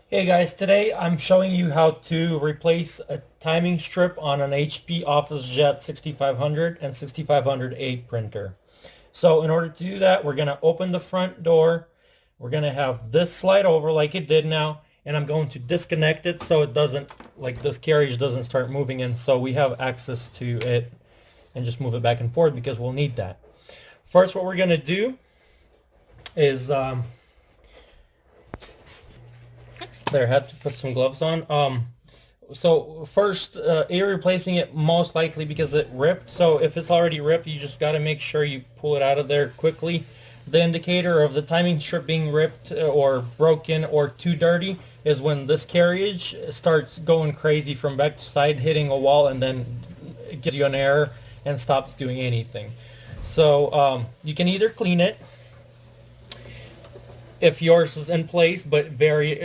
Hey guys, today I'm showing you how to replace a timing strip on an HP Officejet 6500 and 6500A printer. So in order to do that, we're going to open the front door. We're going to have this slide over like it did now, and I'm going to disconnect it so it doesn't, like this carriage doesn't start moving in, so we have access to it and just move it back and forth because we'll need that. First, what we're going to do is there, had to put some gloves on. So first, you're replacing it most likely because it ripped. So if it's already ripped, you just got to make sure you pull it out of there quickly. The indicator of the timing strip being ripped or broken or too dirty is when this carriage starts going crazy from back to side, hitting a wall, and then it gives you an error and stops doing anything. So you can either clean it if yours is in place but very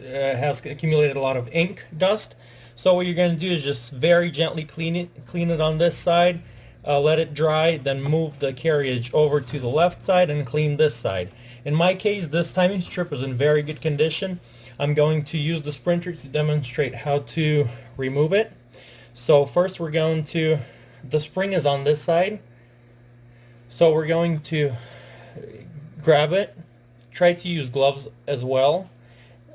has accumulated a lot of ink dust. So what you're going to do is just very gently clean it on this side, let it dry, then move the carriage over to the left side and clean this side. In my case, this timing strip is in very good condition. I'm going to use the printer to demonstrate how to remove it. So first we're going to, the spring is on this side, so we're going to grab it, try to use gloves as well,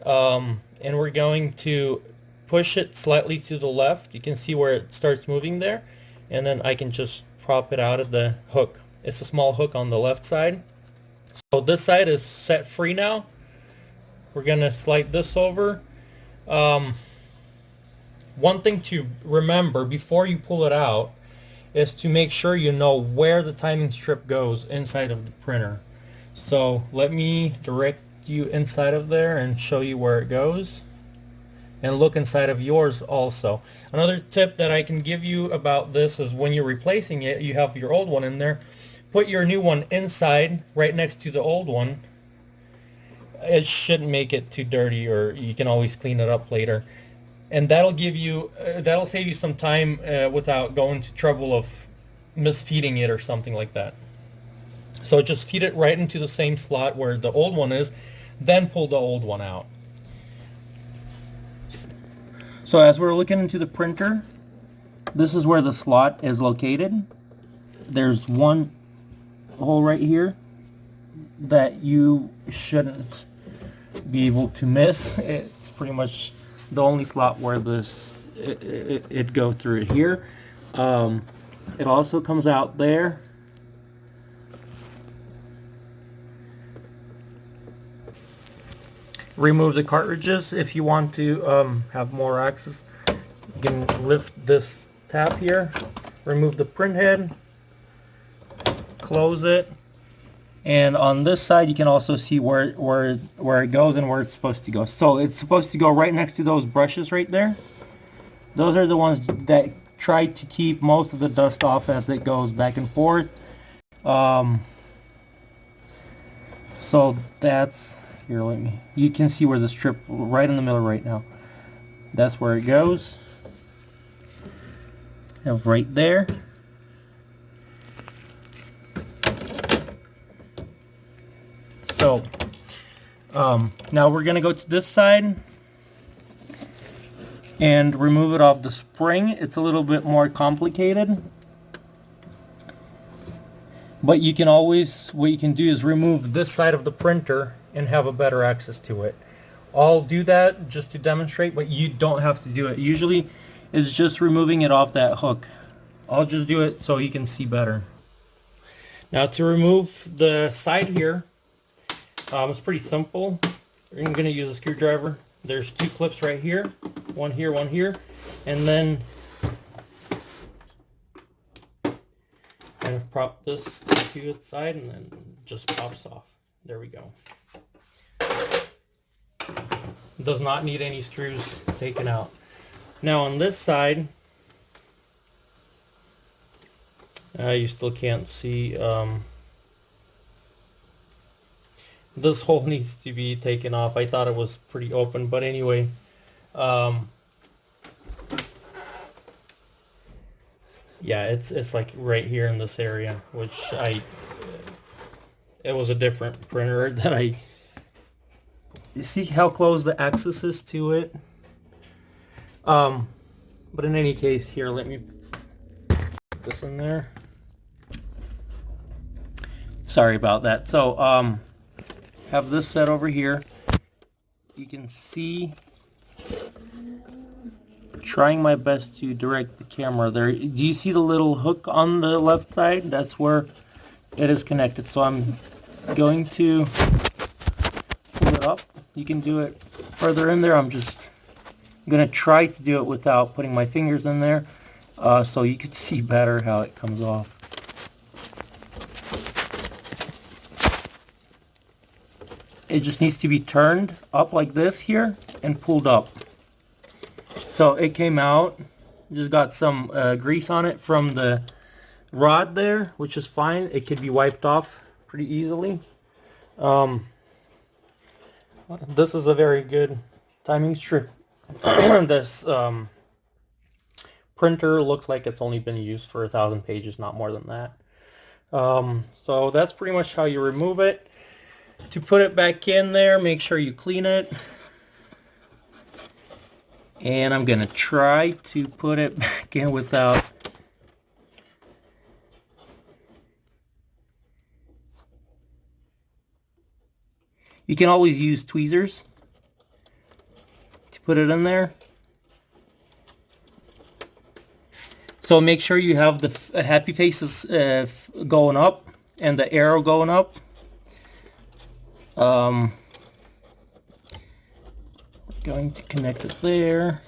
and we're going to push it slightly to the left. You can see where it starts moving there, and then I can just prop it out of the hook. It's a small hook on the left side. So this side is set free now. We're going to slide this over. One thing to remember before you pull it out is to make sure you know where the timing strip goes inside of the printer. So let me direct you inside of there and show you where it goes, and look inside of yours also. Another tip that I can give you about this is when you're replacing it, you have your old one in there, put your new one inside right next to the old one. It shouldn't make it too dirty, or you can always clean it up later, and that'll give you that'll save you some time without going to trouble of misfeeding it or something like that. So just feed it right into the same slot where the old one is, then pull the old one out. So as we're looking into the printer, this is where the slot is located. There's one hole right here that you shouldn't be able to miss. It's pretty much the only slot where this it go through here. It also comes out there. Remove the cartridges if you want to have more access. You can lift this tab here, remove the print head, close it, and on this side you can also see where it goes and where it's supposed to go. So it's supposed to go right next to those brushes right there. Those are the ones that try to keep most of the dust off as it goes back and forth. So that's here, you can see where the strip right in the middle right now. That's where it goes. And right there. So now we're going to go to this side and remove it off the spring. It's a little bit more complicated, but you can always, what you can do is remove this side of the printer and have a better access to it. I'll do that just to demonstrate, but you don't have to do it. Usually it's just removing it off that hook. I'll just do it so you can see better. Now to remove the side here, it's pretty simple. I'm going to use a screwdriver. There's two clips right here, one here, and then kind of prop this to its side, and then just pops off. There we go. Does not need any screws taken out. Now on this side, you still can't see. This hole needs to be taken off. I thought it was pretty open, but anyway. Yeah, it's like right here in this area, which it was a different printer that I You see how close the axis is to it? But in any case, here, let me put this in there. Sorry about that. So, have this set over here. You can see, trying my best to direct the camera there. Do you see the little hook on the left side? That's where it is connected. So I'm going to pull it up. You can do it further in there. I'm going to try to do it without putting my fingers in there, so you can see better how it comes off. It just needs to be turned up like this here and pulled up. So it came out, just got some grease on it from the rod there, which is fine. It could be wiped off pretty easily. This is a very good timing strip. This printer looks like it's only been used for 1,000 pages, not more than that. So that's pretty much how you remove it. To put it back in there, make sure you clean it. And I'm going to try to put it back in without... You can always use tweezers to put it in there. So make sure you have the happy faces going up and the arrow going up. Going to connect it there,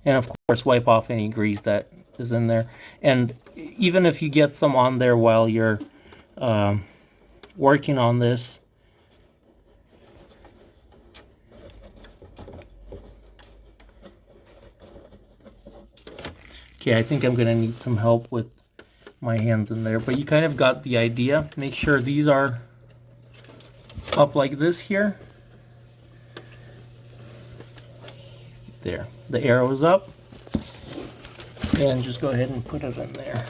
and of course wipe off any grease that is in there. And even if you get some on there while you're working on this, okay, I think I'm gonna need some help with my hands in there, but you kind of got the idea. Make sure these are up like this here. There, the arrow is up, and just go ahead and put it in there.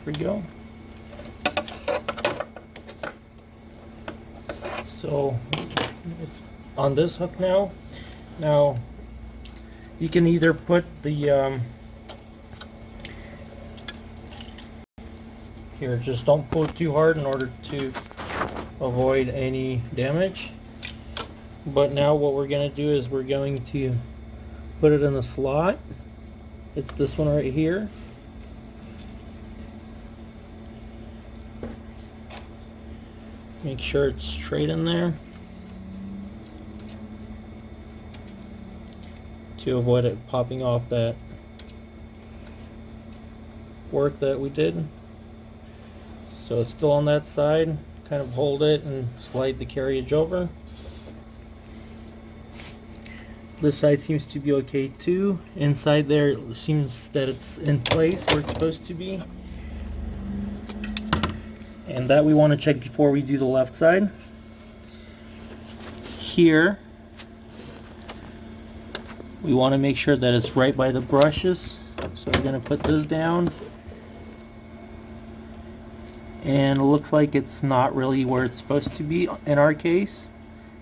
There we go. So it's on this hook now. Now you can either put the here, just don't pull it too hard in order to avoid any damage. But now what we're going to do is we're going to put it in the slot. It's this one right here. Make sure it's straight in there to avoid it popping off that work that we did. So it's still on that side. Kind of hold it and slide the carriage over. This side seems to be okay too. Inside there it seems that it's in place where it's supposed to be. And that we want to check before we do the left side. Here, we want to make sure that it's right by the brushes. So we're going to put this down. And it looks like it's not really where it's supposed to be in our case.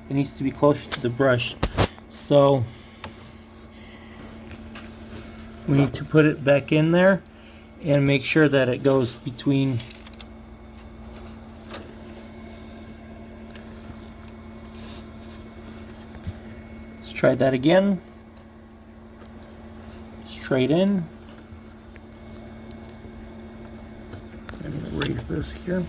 It needs to be closer to the brush. So we need to put it back in there and make sure that it goes between . Let's try that again. Straight in. and raise this here.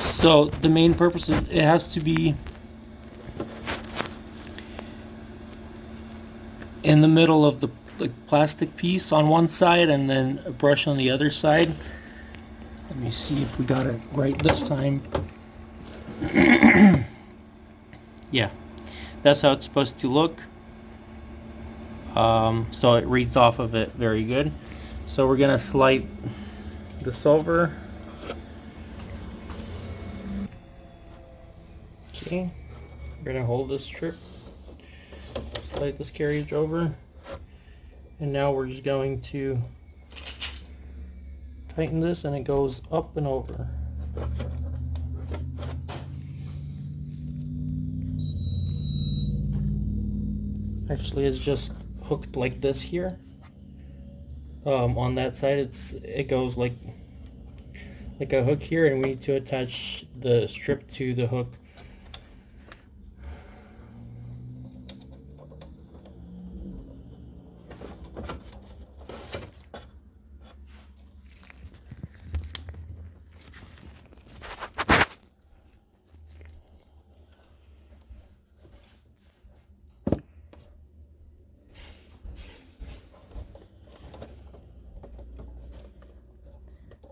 So the main purpose is it has to be in the middle of the plastic piece on one side and then a brush on the other side. Let me see if we got it right this time. Yeah, that's how it's supposed to look. So it reads off of it very good. So we're gonna slide this over. Okay, we're gonna hold this strip, slide this carriage over, and now we're just going to tighten this, and it goes up and over. Actually, it's just hooked like this here. On that side, it goes like a hook here, and we need to attach the strip to the hook.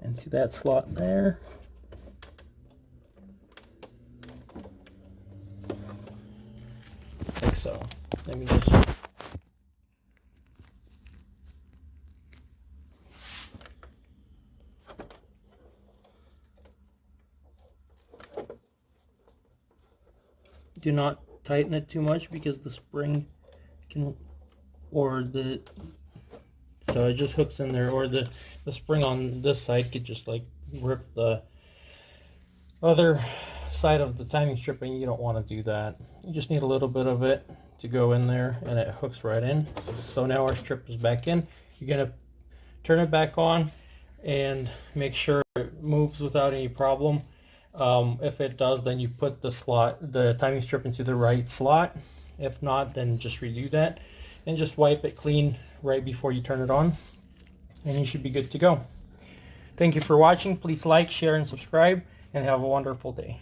Into that slot there. Like so. Let me just do not tighten it too much because the spring can, or the, so it just hooks in there, or the spring on this side could just like rip the other side of the timing strip, and you don't want to do that. You just need a little bit of it to go in there, and it hooks right in. So now our strip is back in. You're gonna turn it back on and make sure it moves without any problem. If it does, then you put the timing strip into the right slot. If not, then just redo that and just wipe it clean right before you turn it on, and you should be good to go. Thank you for watching. Please like, share, and subscribe, and have a wonderful day.